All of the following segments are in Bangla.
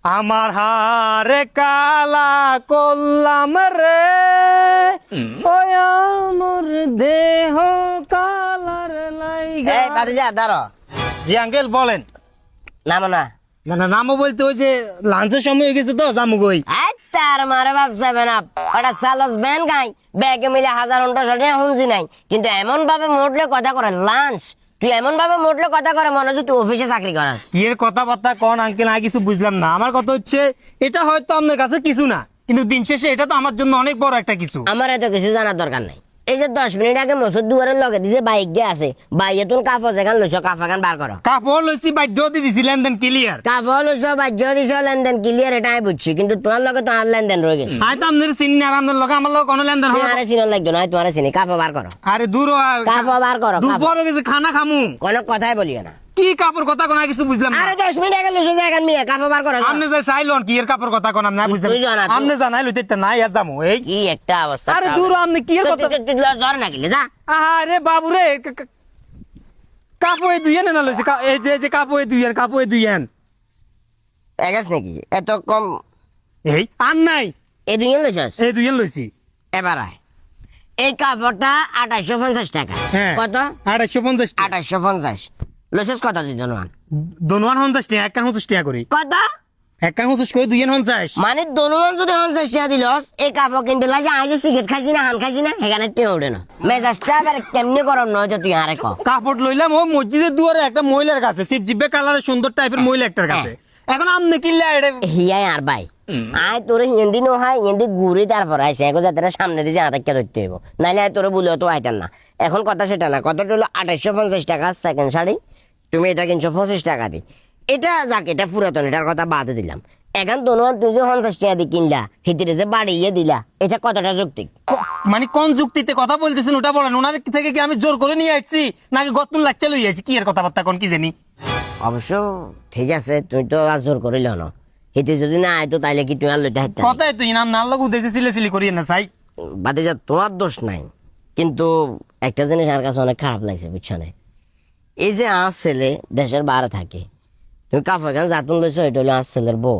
আমার হারে কালা করলাম রে ওই আমার দেহ কালার লাইগা। এই বাতিজা দাঁড়ো। জি আঙ্কেল বলেন। নামো না। না না নামও বলতে ওই যে লাঞ্চের সময় হয়ে গেছে তো যামু কই। এই তার মারে বাপ যাবে না, ওটা সালস ব্যান গাই ব্যাগে মিলে 1000-1500 টাকা হুঁজি নাই, কিন্তু এমন ভাবে মোটলে কথা করে লাঞ্চ, তুই এমন ভাবে মোটলে কথা করে মনে হচ্ছে তুই অফিসে চাকরি করাস। কি এর কথাবার্তা কোন আঙ্কেল, আমি কিছু বুঝলাম না। আমার কথা হচ্ছে এটা হয়তো আপনার কাছে কিছু না, কিন্তু দিন শেষে এটা তো আমার জন্য অনেক বড় একটা কিছু। আমার এত কিছু জানার দরকার নাই। এই যে 10 মিনিট আগে মসুর দুয়ারের লগে দিছে বাইক গিয়ে আছে, বাইয়ে তুমি কাপড় যেখান লইছ কাপড় খান বার করো। কাপড় লইছি বাধ্য দিয়ে দিছি, লেনদেন ক্লিয়ার। কাপড় লইছ বাজ্য দিছ লেনদেন ক্লিয়ার, এটা আমি বুঝছি, কিন্তু তোমার লগে তো আর লেনদেন রয়ে গেছে। হয়তো আপনার চিনি আর আপনার লগে আমার লগে কোনো লেনদেন হবে না। আরে চিনো লাগতো না, তোমার চিনি। কাপড় বার করো, আরে দূর আর কাপড় বার করো। দুপুর হয়ে গেছে, খানা খামু। কোনো কথাই বলিও না। কি কাপড় কথা কোন কিছু বুঝলাম না। আরে 10 মিনিট আগে লইছ জায়গা মিয়া কাপড় বার করো। আপনি যে চাইলন কি এর কাপড় কথা কোন না বুঝলাম। তুই জানা, আপনি জানাই লইতে না ইয়া যামু এই কি একটা অবস্থা। আরে দূর আপনি কি এর কথা। জ্বর না গেলে যা। আরে বাবু রে কাপড় দুইয়েন না লইছে, এই যে কাপড় দুইয়েন, কাপড় দুইয়েন এগাস নাকি এত কম? এই আর নাই, এই দুই লইছস? এই দুইয়েন লইছি। এবার আয়। এই কাপড়টা 2850 টাকা। হ্যাঁ কত? 2850 টাকা। 2850 লইছস কত দিন দনওয়ান? দনওয়ান 50 টাকা, এক কান 50 টাকা করি। কত? এক কান 50 করে দুইয়েন 50। মানে দনওয়ান যদি 50 টাকা দিলস, এই কাপড় কিনতে লাগে আজ সিগারেট খাইছি না হান খাইছি না এখানে টেও ওঠে না। মেজাজটা আবার কেমনে গরম নয় তো তুই আরে ক। কাপড় লইলাম ও মসজিদের দুয়ারে একটা মহিলার কাছে, শিব জিব্বে কালারের সুন্দর টাইপের মহিলা একটার কাছে। এখন আপনি কিনলে এটা হিয়াই আর ভাই আয় তোরে হিন্দি নো হয় হিন্দি ঘুরে তারপর আইসে এখন যাতে সামনে দিয়ে আটাকে ধরতে হইব, নাইলে তোরে বলেও তো আইতেন না। এখন কথা সেটা না, কথাটা হলো 2850 টাকা সেকেন্ড শাড়ি, তুমি এটা কিনছো 25 টাকা দি। এটা যাক এটা পুরাতন, এটার কথা বাদে দিলাম। এখন দোনোয়ান তুই যে 50 টাকা দিয়ে কিনলা হিতিরে যে বাড়িয়ে দিলা, এটা কতটা যৌক্তিক? মানে কোন যুক্তিতে কথা বলতেছেন ওটা বলেন। ওনার থেকে কি আমি জোর করে নিয়ে আসছি নাকি গতন লাচ্চা লই আছি? কি এর কথাবার্তা কোন কি জানি। অবশ্য ঠিক আছে, তুই তো আর জোর করিল না, হিতে যদি না আইতো তাইলে কি তুই আর লইতে হাইতে? কথাই তুই নাম নাল লোক উঠেছে সিলে সিলি করিয়ে না চাই। বাদে যা তোমার দোষ নাই, কিন্তু একটা জিনিস আমার কাছে অনেক খারাপ লাগছে বুঝছো না। এই যে আজ ছেলে দেশের বাইরে থাকে, তুমি কাপড় খান যাতন লইছো, এটা হলো আজ ছেলের বউ।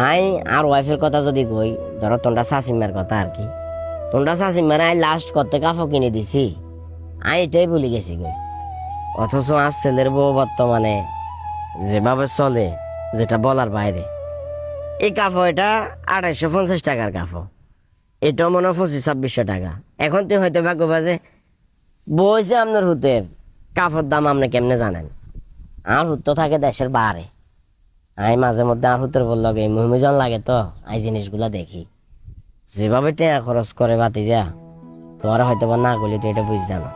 আই আর ওয়াইফের কথা যদি কই, ধরো তোমরা শাসিমার কথা আর কি, তোমরা শাসিমার আই লাস্ট করতে কাপড় কিনে দিছি, আই এটাই ভুলে গেছি কই। অথচ আজ ছেলের বউ বর্তমানে যেভাবে চলে, যেটা বলার বাইরে। এই কাপড় এটা 2850 টাকার কাপড়, এটাও মনে হয় 2500-2600 টাকা। এখন তুই হয়তো ভাগ্য বাজে বইছে আপনার হুতের কাপড় দাম আপনি কেমনে জানেন? আর হুত তো থাকে দেশের বাইরে। আমি মাঝে মধ্যে আর হুতের বলল এই মুহিমজন লাগে তো এই জিনিসগুলা দেখি, যেভাবে টাকা খরচ করে বাতি যা, তোমার হয়তো বা না করলে তুই এটা বুঝতে না।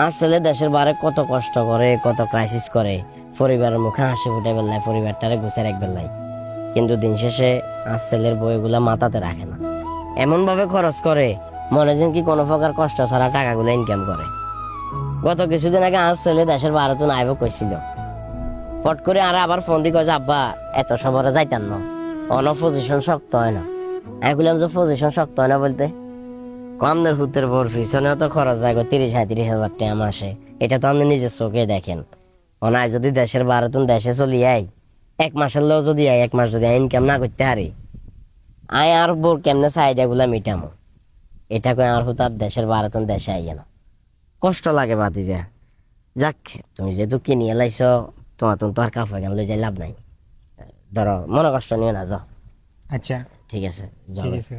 আর ছেলে দেশের বাইরে কত কষ্ট করে, কত ক্রাইসিস করে, পরিবারের মুখে হাসি ফুটে বেলায়, পরিবারটারে গুছের এক বেলায়, কিন্তু দিন শেষে আর ছেলের বইগুলা মাথাতে রাখে না। এমন ভাবে খরচ করে মনে যেন কি কোনো প্রকার কষ্ট ছাড়া টাকাগুলো ইনকাম করে। গত কিছুদিন আগে আজ ছেলে দেশের বাইরে তো নাইব কইছিল, ফট করে আর আবার ফোন দিয়ে কয়েছে আব্বা এত সবরে যাইতেন না, অন পজিশন শক্ত হয় না। এগুলাম যে পজিশন শক্ত হয় না বলতে, কমদের হুতের বোর পিছনেও তো খরচ যায় 30-35 হাজার টাকা মাসে। এটা তো আপনি নিজের চোখে দেখেন। অনায় যদি দেশের বাইরে তুমি দেশে চলি আই, এক মাসের লোক যদি আই, এক মাস যদি ইনকাম না করতে হারি, আয় আর বোর কেমনে চাহিদা গুলা মিটামো? এটা কই আর হুতার দেশের বাইরে তুমি দেশে আইয়া না, কষ্ট লাগে বাতি যা। যাক তুমি যেহেতু কিনিয়ে লাইছ, তোমার তো আর কাপড় গান লই যাই লাভ নাই। ধরো মনে কষ্ট নিও না, যাও। আচ্ছা ঠিক আছে, যাও। ঠিক আছে।